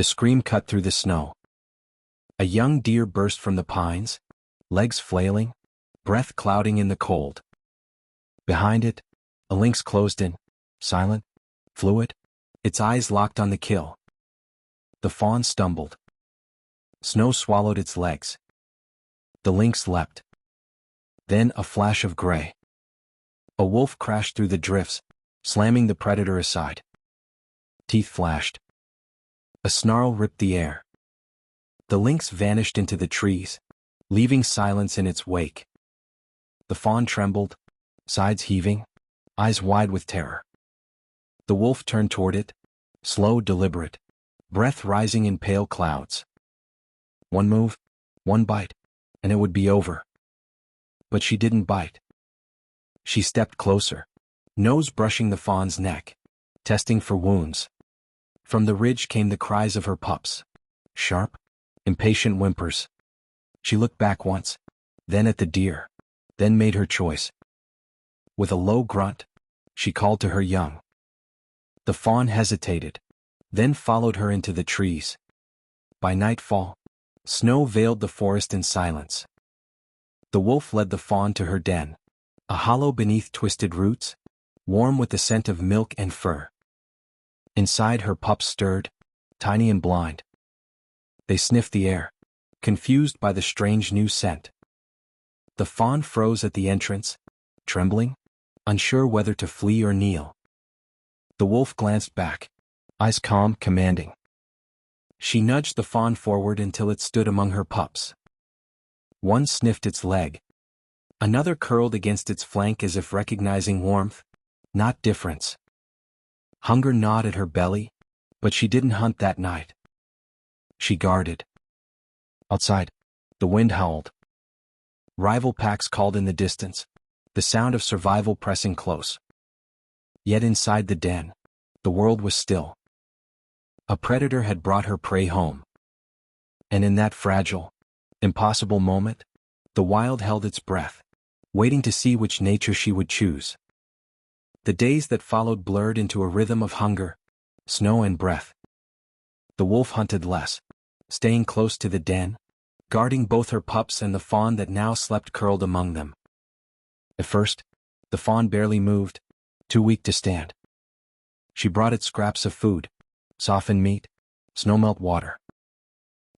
The scream cut through the snow. A young deer burst from the pines, legs flailing, breath clouding in the cold. Behind it, a lynx closed in, silent, fluid, its eyes locked on the kill. The fawn stumbled. Snow swallowed its legs. The lynx leapt. Then a flash of gray. A wolf crashed through the drifts, slamming the predator aside. Teeth flashed. A snarl ripped the air. The lynx vanished into the trees, leaving silence in its wake. The fawn trembled, sides heaving, eyes wide with terror. The wolf turned toward it, slow, deliberate, breath rising in pale clouds. One move, one bite, and it would be over. But she didn't bite. She stepped closer, nose brushing the fawn's neck, testing for wounds. From the ridge came the cries of her pups, sharp, impatient whimpers. She looked back once, then at the deer, then made her choice. With a low grunt, she called to her young. The fawn hesitated, then followed her into the trees. By nightfall, snow veiled the forest in silence. The wolf led the fawn to her den, a hollow beneath twisted roots, warm with the scent of milk and fur. Inside, her pups stirred, tiny and blind. They sniffed the air, confused by the strange new scent. The fawn froze at the entrance, trembling, unsure whether to flee or kneel. The wolf glanced back, eyes calm, commanding. She nudged the fawn forward until it stood among her pups. One sniffed its leg. Another curled against its flank as if recognizing warmth, not difference. Hunger gnawed at her belly, but she didn't hunt that night. She guarded. Outside, the wind howled. Rival packs called in the distance, the sound of survival pressing close. Yet inside the den, the world was still. A predator had brought her prey home. And in that fragile, impossible moment, the wild held its breath, waiting to see which nature she would choose. The days that followed blurred into a rhythm of hunger, snow and breath. The wolf hunted less, staying close to the den, guarding both her pups and the fawn that now slept curled among them. At first, the fawn barely moved, too weak to stand. She brought it scraps of food, softened meat, snowmelt water.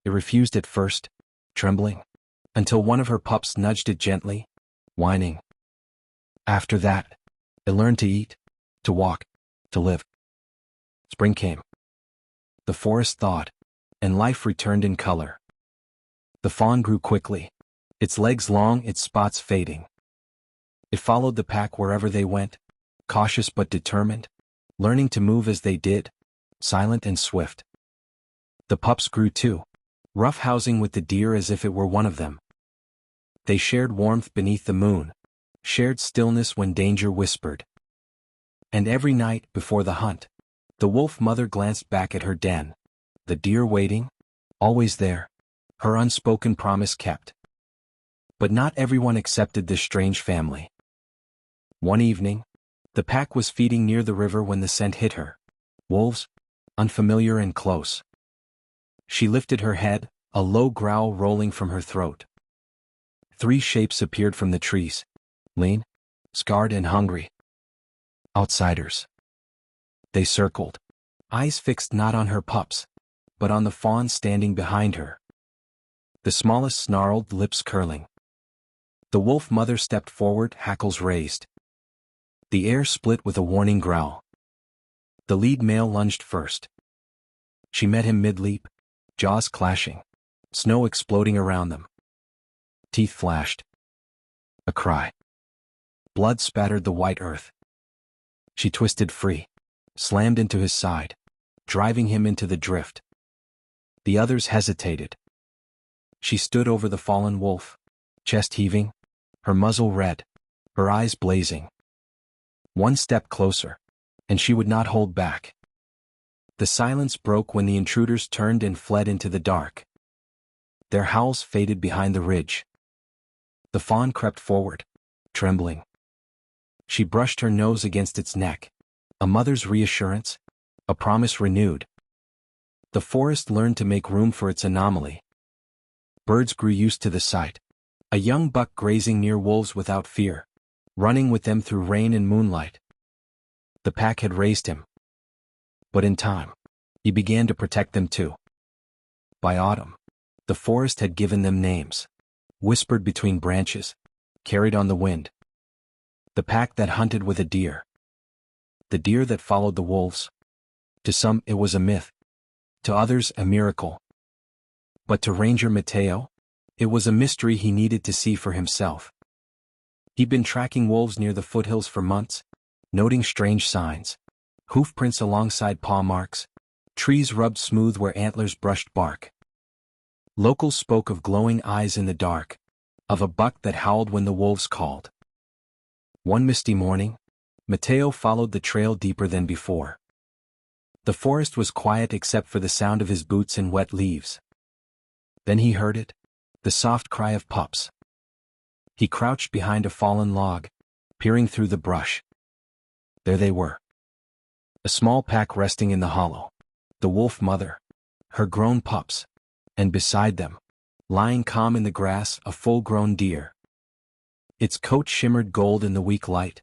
It refused at first, trembling, until one of her pups nudged it gently, whining. After that, it learned to eat, to walk, to live. Spring came. The forest thawed, and life returned in color. The fawn grew quickly, its legs long, its spots fading. It followed the pack wherever they went, cautious but determined, learning to move as they did, silent and swift. The pups grew too, roughhousing with the deer as if it were one of them. They shared warmth beneath the moon, shared stillness when danger whispered. And every night, before the hunt, the wolf mother glanced back at her den, the deer waiting, always there, her unspoken promise kept. But not everyone accepted this strange family. One evening, the pack was feeding near the river when the scent hit her. Wolves, unfamiliar and close. She lifted her head, a low growl rolling from her throat. 3 shapes appeared from the trees, lean, scarred and hungry. Outsiders. They circled, eyes fixed not on her pups, but on the fawn standing behind her. The smallest snarled, lips curling. The wolf mother stepped forward, hackles raised. The air split with a warning growl. The lead male lunged first. She met him mid-leap, jaws clashing, snow exploding around them. Teeth flashed. A cry. Blood spattered the white earth. She twisted free, slammed into his side, driving him into the drift. The others hesitated. She stood over the fallen wolf, chest heaving, her muzzle red, her eyes blazing. One step closer, and she would not hold back. The silence broke when the intruders turned and fled into the dark. Their howls faded behind the ridge. The fawn crept forward, trembling. She brushed her nose against its neck, a mother's reassurance, a promise renewed. the forest learned to make room for its anomaly. Birds grew used to the sight. A young buck grazing near wolves without fear, running with them through rain and moonlight. The pack had raised him. But in time, he began to protect them too. By autumn, the forest had given them names, whispered between branches, carried on the wind. The pack that hunted with a deer. The deer that followed the wolves. To some it was a myth. To others a miracle. But to Ranger Mateo, it was a mystery he needed to see for himself. He'd been tracking wolves near the foothills for months, noting strange signs. Hoof prints alongside paw marks, trees rubbed smooth where antlers brushed bark. Locals spoke of glowing eyes in the dark, of a buck that howled when the wolves called. One misty morning, Mateo followed the trail deeper than before. The forest was quiet except for the sound of his boots in wet leaves. Then he heard it, the soft cry of pups. He crouched behind a fallen log, peering through the brush. There they were. A small pack resting in the hollow. The wolf mother, her grown pups, and beside them, lying calm in the grass, a full-grown deer. Its coat shimmered gold in the weak light,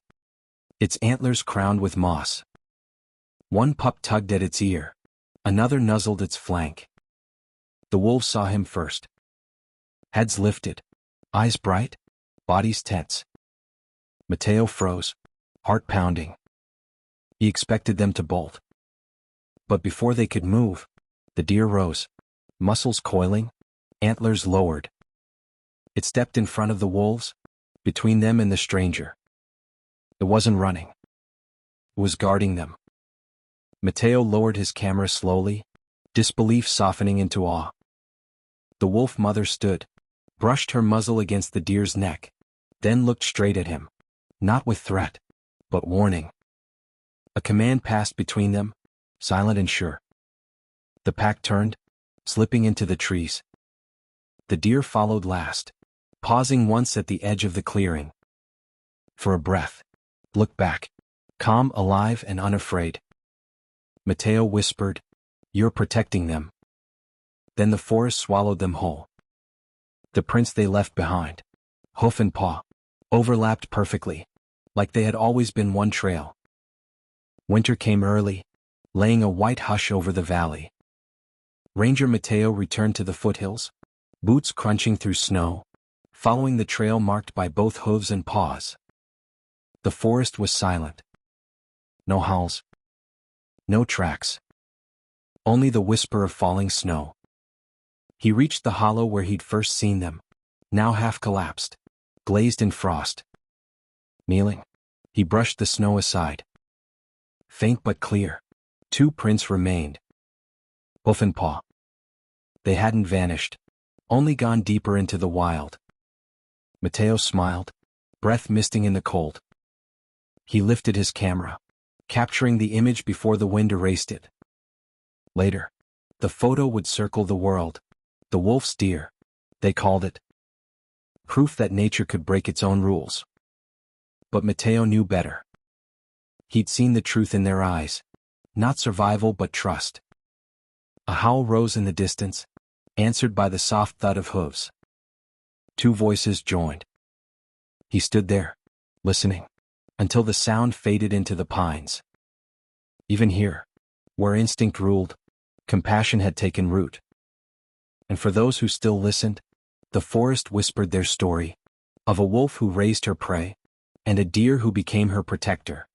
its antlers crowned with moss. One pup tugged at its ear, another nuzzled its flank. The wolves saw him first. Heads lifted, eyes bright, bodies tense. Mateo froze, heart pounding. He expected them to bolt. But before they could move, the deer rose, muscles coiling, antlers lowered. It stepped in front of the wolves, between them and the stranger. It wasn't running. It was guarding them. Mateo lowered his camera slowly, disbelief softening into awe. The wolf mother stood, brushed her muzzle against the deer's neck, then looked straight at him, not with threat, but warning. A command passed between them, silent and sure. The pack turned, slipping into the trees. The deer followed last, pausing once at the edge of the clearing. For a breath, looked back, calm, alive, and unafraid. Mateo whispered, "You're protecting them." Then the forest swallowed them whole. The prints they left behind, hoof and paw, overlapped perfectly, like they had always been one trail. Winter came early, laying a white hush over the valley. Ranger Mateo returned to the foothills, boots crunching through snow, following the trail marked by both hooves and paws. The forest was silent. No howls. No tracks. Only the whisper of falling snow. He reached the hollow where he'd first seen them, now half collapsed, glazed in frost. Kneeling, he brushed the snow aside. Faint but clear, two prints remained. Hoof and paw. They hadn't vanished, only gone deeper into the wild. Mateo smiled, breath misting in the cold. He lifted his camera, capturing the image before the wind erased it. Later, the photo would circle the world. The wolf's deer, they called it. Proof that nature could break its own rules. But Mateo knew better. He'd seen the truth in their eyes, not survival but trust. A howl rose in the distance, answered by the soft thud of hooves. Two voices joined. He stood there, listening, until the sound faded into the pines. Even here, where instinct ruled, compassion had taken root. And for those who still listened, the forest whispered their story, of a wolf who raised her prey, and a deer who became her protector.